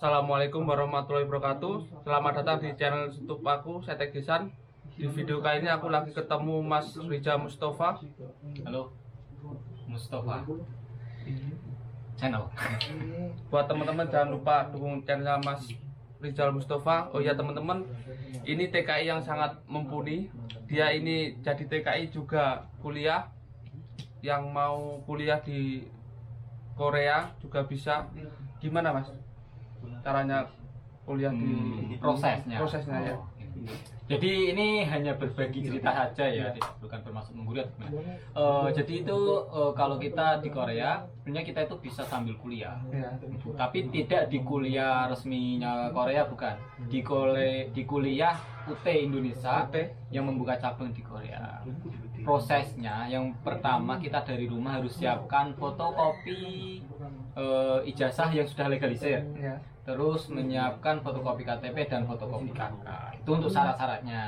Assalamualaikum warahmatullahi wabarakatuh. Selamat datang di channel YouTube aku, saya Tegisan. Di video kali ini aku lagi ketemu Mas Rizal Mustafa. Halo, Mustafa channel. Buat teman-teman jangan lupa dukung channel Mas Rizal Mustafa. Oh ya teman-teman, ini TKI yang sangat mumpuni. Dia ini jadi TKI juga kuliah. Yang mau kuliah di Korea juga bisa. Gimana Mas caranya kuliah di prosesnya ya? Jadi ini hanya berbagi cerita saja ya, bukan bermaksud menggurui atau gimana. Jadi itu kalau kita di Korea, sebenarnya kita itu bisa sambil kuliah, Ya. tapi tidak di kuliah resminya Korea, bukan di kuliah UT Indonesia UT. yang membuka cabang di Korea. Prosesnya yang pertama kita dari rumah harus siapkan fotokopi ijazah yang sudah legalisir. Ya. Terus menyiapkan fotokopi KTP dan fotokopi KK. Itu untuk syarat-syaratnya.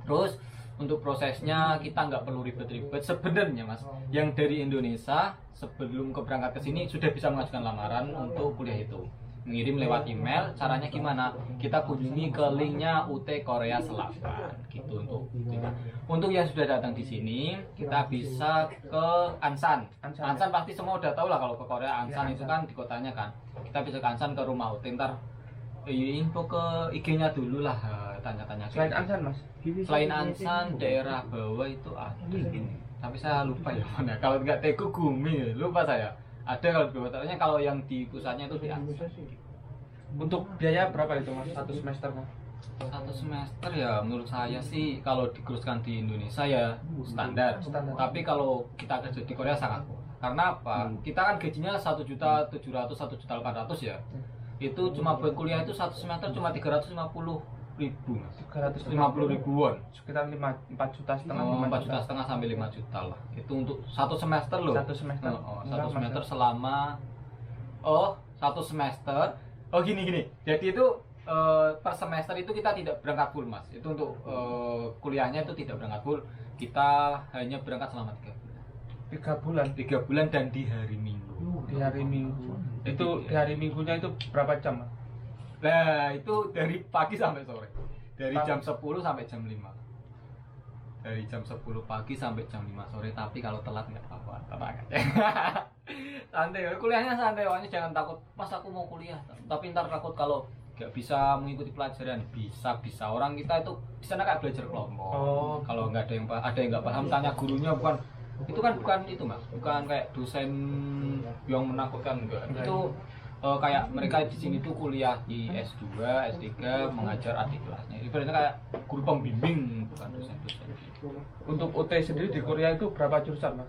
Terus untuk prosesnya kita nggak perlu ribet-ribet sebenarnya Mas. Yang dari Indonesia sebelum keberangkat ke sini sudah bisa mengajukan lamaran untuk kuliah itu. Mengirim lewat email. Caranya gimana? Kita kunjungi ke linknya UT Korea Selatan. Gitu untuk yang sudah datang di sini, kita bisa ke Ansan. Ansan pasti semua udah tahu lah kalau ke Korea. Ansan itu kan di kotanya kan. Kita bisa ke Ansan ke rumah UT. Ntar info ke IG-nya dulu lah, tanya-tanya. Selain Ansan Mas? Selain Ansan, daerah bawah itu ada ini. Tapi saya lupa ya mana. Kalau nggak Teguh Gumi, lupa saya. Ada kalau di bawah, ternyata kalau yang di pusatnya itu di Ansan. Untuk biaya berapa itu Mas? Satu semester Mas? Satu semester ya menurut saya sih kalau dikurskan di Indonesia ya standar. Tapi kalau kita kerja di Korea sangat murah. Karena apa? Kita kan gajinya 1.700.000, 1.800.000 ya. Itu cuma buat kuliah itu satu semester cuma 350.000 Mas. 350.000 won. Sekitar 4 juta setengah. 4 juta setengah sampai 5 juta lah. Itu untuk satu semester loh. Satu semester. Satu semester selama satu semester. Gini. Jadi itu per semester itu kita tidak berangkat full Mas. Itu untuk kuliahnya itu tidak berangkat full. Kita hanya berangkat selama 3 bulan. 3 bulan. 3 bulan dan di hari Minggu. Di hari Minggu. Itu di hari Minggunya itu berapa jam Mas? Nah, itu dari pagi sampai sore. Dari jam 10 sampai jam 5. Dari jam 10 pagi sampai jam 5 sore. Tapi kalau telat nggak apa-apa, tenang aja. Santai, kuliahnya santai. Pokoknya jangan takut, Mas aku mau kuliah. Tapi ntar takut kalau nggak bisa mengikuti pelajaran. Bisa orang kita itu di sana kayak belajar kelompok. Kalau nggak ada yang nggak paham, tanya gurunya. Bukan itu Mas, bukan kayak dosen yang menakutkan, enggak. Itu kayak mereka di sini tuh kuliah di S2, S3 mengajar adik kelasnya. Ibaratnya kayak guru pembimbing, bukan dosen-dosen. Untuk UT sendiri di Korea itu berapa jurusan Mas?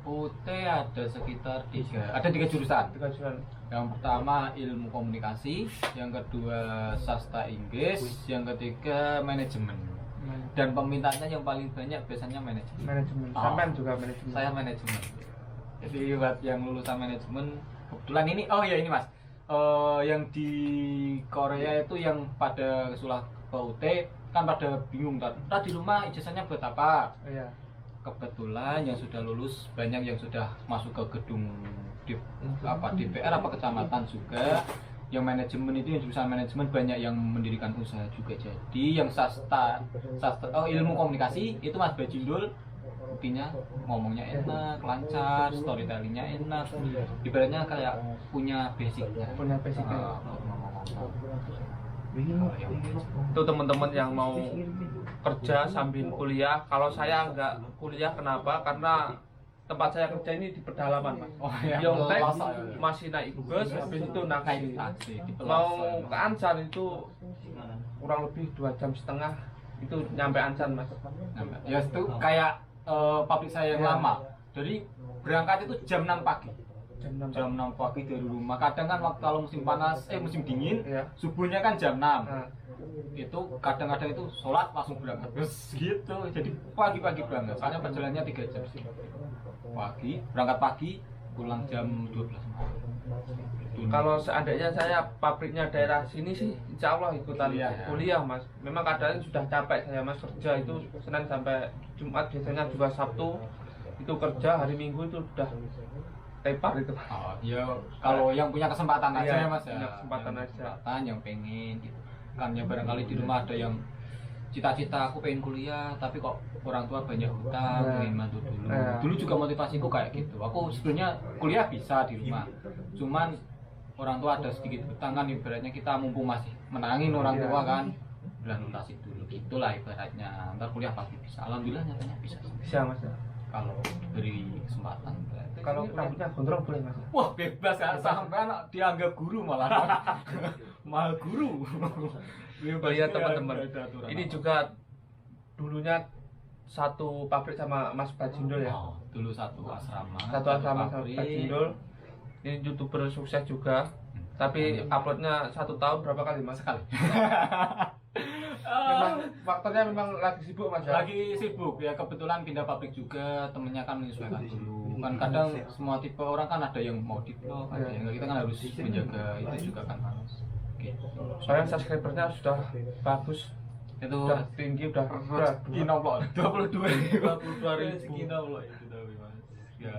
UT ada sekitar 3 jurusan. 3 jurusan. Yang pertama ilmu komunikasi, yang kedua sastra Inggris, yang ketiga manajemen. Dan pemintaannya yang paling banyak biasanya manajemen. Sampai juga manajemen. Saya manajemen. Jadi buat yang lulusan manajemen, kebetulan ini ini Mas. Yang di Korea itu yang pada kesulah ke UT kan pada bingung tadi di rumah ijazahnya buat apa? Iya. Kebetulan yang sudah lulus banyak yang sudah masuk ke gedung DPR apa kecamatan juga. Yang manajemen itu yang jurusan manajemen banyak yang mendirikan usaha juga. Jadi yang sastra ilmu komunikasi itu Mas Bajindul, buktinya ngomongnya enak, lancar, storytellingnya enak, ibaratnya kayak punya basicnya. Itu teman-teman yang mau kerja sambil kuliah. Kalau saya nggak kuliah, kenapa? Karena tempat saya kerja ini di pedalaman Mas. Yongtek masih naik bus, habis itu naik taksi. Mau ke Ansan itu kurang lebih 2,5 jam itu nyampe Ansan Mas. Ya itu kayak pabrik saya yang lama. Jadi berangkat itu jam 6 pagi. Jam 6 pagi dari rumah. Kadang kan waktu kalau musim panas, musim dingin, subuhnya kan jam 6. Itu kadang-kadang itu sholat langsung berangkat. Terus gitu. Jadi pagi-pagi berangkat. Soalnya perjalanannya 3 jam. Berangkat pagi, pulang jam 12 malam. Kalau seandainya saya pabriknya daerah sini sih, insya Allah ikutan kuliah Mas. Memang kadang sudah capek saya Mas, kerja itu Senin sampai Jumat, biasanya juga Sabtu itu kerja, hari Minggu itu sudah tepar itu. Oh, ya kalau yang punya kesempatan aja Iya, ya Mas ya. punya kesempatan Yang aja. kesempatan, yang pengen gitu. Kan ya barangkali di rumah ada yang cita-cita aku pengen kuliah tapi kok orang tua banyak hutang, Iya. pengen mantu dulu. Iya. Dulu juga motivasiku kayak gitu. Aku sebenarnya kuliah bisa di rumah. Cuman orang tua ada sedikit hutang kan, ibaratnya kita mumpung masih menangin orang Iya. tua kan. Udah lunasi dulu gitulah ibaratnya. Ntar kuliah pasti bisa. Alhamdulillah nyatanya bisa. Bisa Mas ya. Kalau beri kesempatan. Kalau rambutnya gondrong boleh Mas. Wah bebas ya, sampai anak dianggap guru malah. Mahal guru. Oh iya teman-teman, ini juga dulunya satu pabrik sama Mas Bajindul ya. Oh, dulu satu asrama. Satu asrama sama pabrik. Bajindul. Ini YouTuber sukses juga. Tapi uploadnya 1 tahun berapa kali Mas? Sekali. Memang faktornya memang lagi sibuk Mas ya. Lagi sibuk ya, kebetulan pindah pabrik juga, temennya kan menyesuaikan dulu. Kan kadang semua tipe orang kan ada yang mau diplom, ada yang enggak, kita kan harus menjaga itu juga kan Mas. Gitu. Soalnya subscribernya sudah bagus, Itu sudah tinggi, udah Kinoplok 22 22.000. Kinoplok itu tapi Mas. Ya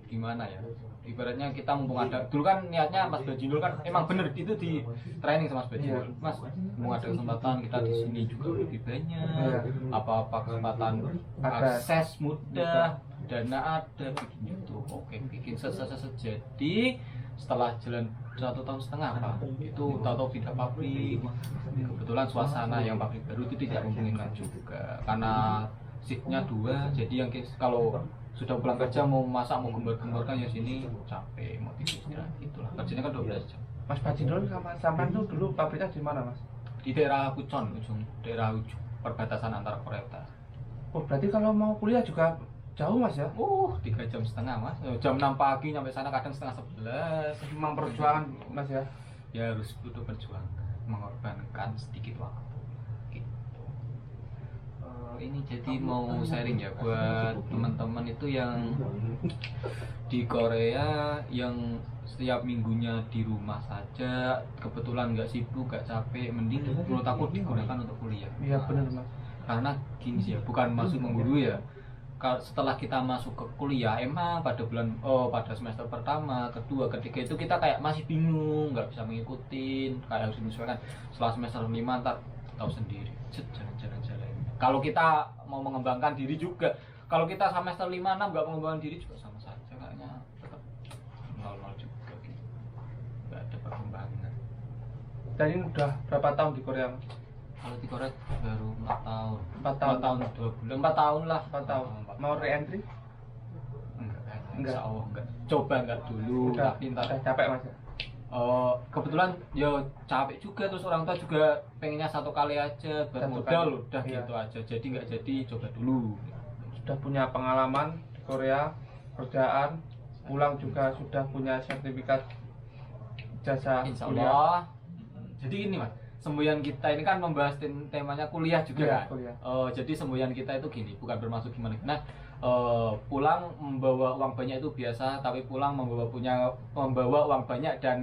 gimana ya? Ibaratnya kita mumpung ada, dulu kan niatnya Mas Bajindul kan emang bener itu di training sama Mas Bajindul. Iya. Mas, mumpung ada kesempatan kita di sini juga lebih banyak. Iya. Apa-apa kesempatan Ada. akses mudah, dana ada, bikin YouTube. Oke, bikin jadi setelah jalan 1,5 tahun apa itu tahu-tahu pindah pabrik, kebetulan suasana yang pabrik baru itu tidak memungkinkan juga karena shiftnya 2, jadi yang kalau sudah pulang kerja mau masak mau gembar-gembar kan ya sini capek mau tidur istirahat gitulah, kerjanya kan 12 jam. Mas Bajindul sama sampean tuh dulu pabriknya di mana Mas? Di daerah Pucon, daerah ujung perbatasan antara Korea Utara. Oh berarti kalau mau kuliah juga jauh Mas ya? 3,5 jam Mas, jam 6 pagi sampai sana kadang setengah 11. Memang perjuangan Mas ya. Ya harus butuh perjuangan, mengorbankan sedikit waktu. Gitu. Ini jadi mau sharing ya buat teman-teman itu yang di Korea yang setiap minggunya di rumah saja, kebetulan nggak sibuk, nggak capek, mending menurut aku digunakan untuk kuliah. Iya benar Mas. Karena gini sih ya, bukan maksud menggurui ya. Setelah kita masuk ke kuliah, emang pada semester pertama, kedua, ketiga itu kita kayak masih bingung, nggak bisa mengikutin, kayak harus menyesuaikan. Setelah semester 5 ntar tahu sendiri, jalan-jalan. Kalau kita mau mengembangkan diri juga, kalau kita semester 5, 6 nggak mengembangkan diri juga sama saja, kayaknya tetap nol juga gitu. Nggak ada perkembangan. Dan ini udah berapa tahun di Korea Mas? Kalau di Korea baru 4 tahun. 4 tahun. 4 tahun 2 bulan. 4 tahun lah. 4 tahun. Mau re-entry? Enggak. Enggak. Insya Allah enggak. Coba enggak dulu. Udah, Tapi ntar. udah capek Mas ya? Kebetulan ya capek juga, terus orang tua juga pengennya 1 kali aja buat Satu modal, kali. udah Iya. gitu aja. Jadi enggak jadi, coba dulu. Sudah punya pengalaman di Korea, kerjaan, pulang juga sudah punya sertifikat jasa Insya kuliah. Allah. Jadi ini Mas, semboyan kita ini kan membahas temanya kuliah juga Iya, kan. kuliah. Jadi semboyan kita itu gini, bukan bermaksud gimana. Nah, pulang membawa uang banyak itu biasa, tapi pulang membawa uang banyak dan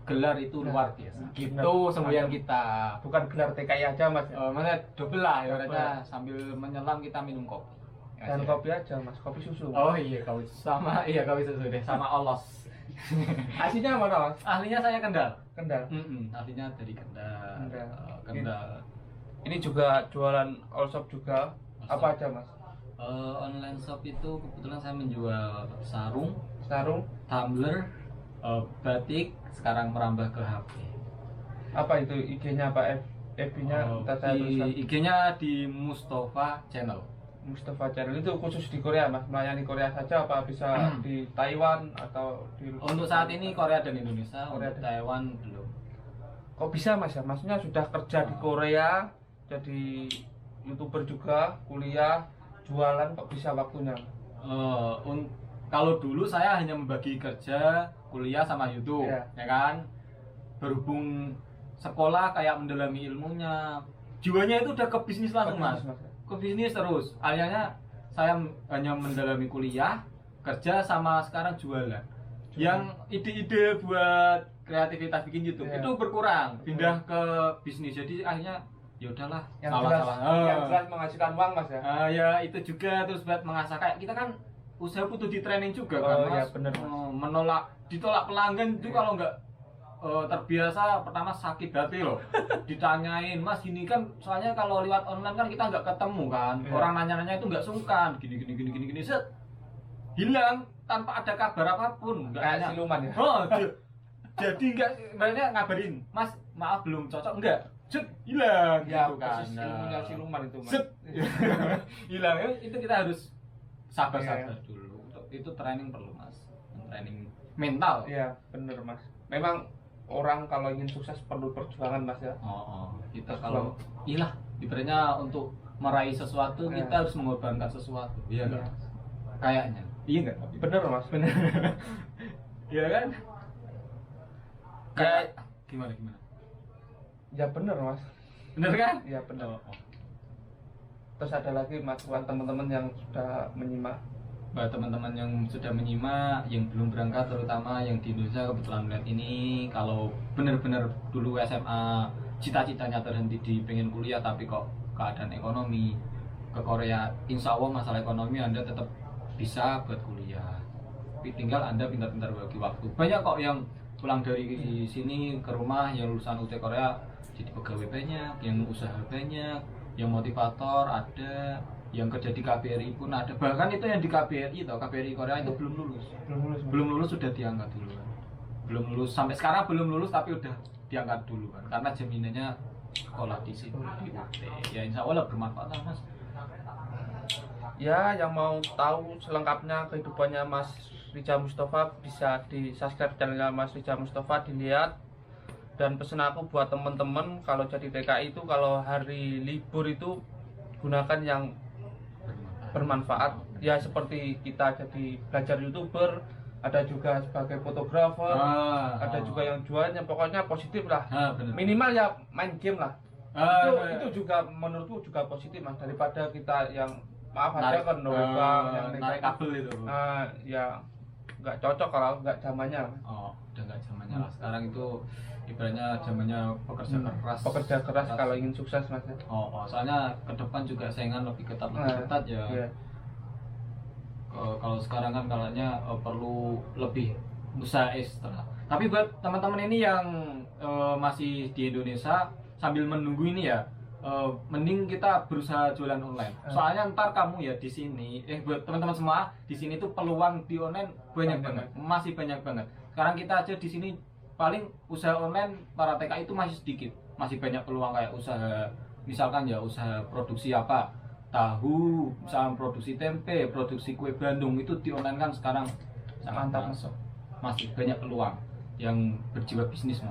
gelar itu Nah, luar biasa. Gitu benar. semboyan kita. Bukan gelar TKI aja Mas ya? Maksudnya double lah ya, Double. ibaratnya sambil menyelam kita minum kopi. Dan Aja. kopi aja Mas, kopi susu. Oh iya, kopi sama kopi susu deh, sama olos. Aslinya mana Mas? Ahlinya saya Kendal. Kendal. Ahlinya dari Kendal. Kendal. Kendal. Ini juga jualan all shop juga. Apa aja Mas? Online shop itu kebetulan saya menjual sarung, Sarung. tumbler, batik, sekarang merambah ke HP. Apa itu IG-nya apa FB-nya? Entah saya tulisan. IG-nya di Mustafa Channel. Mustafa Channel itu khusus di Korea Mas, melayani Korea saja apa bisa di Taiwan atau di Untuk saat ini Korea dan Indonesia, Korea untuk dan- Taiwan belum. Kok bisa Mas ya? Maksudnya sudah kerja di Korea, jadi YouTuber juga, kuliah, jualan, kok bisa waktunya? Kalau dulu saya hanya membagi kerja, kuliah sama YouTube, Iya. ya kan. Berhubung sekolah kayak mendalami ilmunya, jiwanya itu udah ke bisnis langsung Mas. Ke bisnis terus. Akhirnya saya hanya mendalami kuliah, kerja sama sekarang jualan. Yang ide-ide buat kreativitas bikin YouTube Iya. itu berkurang, pindah ke bisnis. Jadi akhirnya ya udahlah, Yang jelas, salah. yang jelas menghasilkan uang Mas ya. Ya itu juga terus buat mengasah kayak kita kan usaha butuh di training juga Oh, kan iya, Mas. bener, Mas. Ditolak pelanggan itu kalau nggak terbiasa pertama sakit hati loh. Ditanyain, Mas ini kan soalnya kalau lewat online kan kita nggak ketemu kan. Iya. Orang nanya-nanya itu nggak sungkan. Gini set. Hilang tanpa ada kabar apapun. Nggak Kayak nanya. siluman ya. Oh, jadi nggak sebenarnya ngabarin, Mas maaf belum cocok enggak. Set hilang Ya, gitu kan. persis ilmunya siluman itu, Mas. Set. Hilang itu kita harus sabar-sabar Iya. dulu. Itu training perlu Mas. Training mental. Iya, bener Mas. Memang orang kalau ingin sukses perlu perjuangan Mas ya. Kita kalau ilah ibaratnya untuk meraih sesuatu Iya. kita harus mengorbankan sesuatu. Iya Iya. nggak? Kayaknya. Iya nggak? Bener Mas, bener. Iya kan? Ya, Gimana? ya bener Mas. Bener kan? Iya bener. Oh. Terus ada lagi Mas buat teman-teman yang sudah menyimak. Buat teman-teman yang sudah menyimak, yang belum berangkat terutama yang di Indonesia kebetulan melihat ini, kalau benar-benar dulu SMA cita-citanya terhenti di pengen kuliah tapi kok keadaan ekonomi ke Korea, insya Allah masalah ekonomi Anda tetap bisa buat kuliah, tapi tinggal Anda pintar-pintar bagi waktu. Banyak kok yang pulang dari sini ke rumah yang lulusan UT Korea jadi pegawai banyak, yang usaha banyak, yang motivator ada, yang kerja di KBRI pun ada. Bahkan itu yang di KBRI atau KBRI Korea itu belum lulus. Belum lulus sudah diangkat dulu kan. Belum lulus sampai sekarang belum lulus tapi udah diangkat dulu kan. Karena jaminannya sekolah di sini di UT. Ya insya Allah bermanfaat lah Mas. Ya, yang mau tahu selengkapnya kehidupannya Mas Rijal Mustafa bisa di subscribe channelnya Mas Rijal Mustafa, dilihat. Dan pesan aku buat teman-teman kalau jadi TKI itu kalau hari libur itu gunakan yang bermanfaat. Ya seperti kita jadi belajar YouTuber, ada juga sebagai fotografer, ada juga yang jualannya, pokoknya positif lah. Benar. Minimal ya main game lah. Itu juga menurutku juga positif Mas, daripada kita yang maaf aja kan yang narik kabel itu. Ya nggak cocok kalau nggak zamannya. Udah nggak zamannya lah. Sekarang itu ibaratnya zamannya pekerja keras. Pekerja keras kalau ingin sukses Mas. Soalnya ke depan juga saingan lebih ketat ya. Iya. Kalau sekarang kan kalanya perlu lebih usaha ekstra. Tapi buat teman-teman ini yang masih di Indonesia sambil menunggu ini ya, mending kita berusaha jualan online. Soalnya ntar kamu ya di sini, buat teman-teman semua di sini tuh peluang di online banyak banget, masih banyak banget. Sekarang kita aja di sini paling usaha online para TKI itu masih sedikit, masih banyak peluang kayak usaha, misalkan ya usaha produksi apa, tahu, misalkan produksi tempe, produksi kue Bandung itu di online kan sekarang sangat masuk, masih banyak peluang yang berjiwa bisnis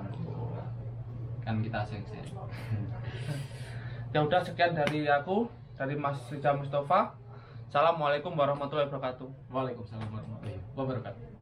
kan kita sharing. Ya udah, sekian dari aku, dari Mas Rijal Mustafa. Assalamualaikum warahmatullahi wabarakatuh. Waalaikumsalam warahmatullahi wabarakatuh.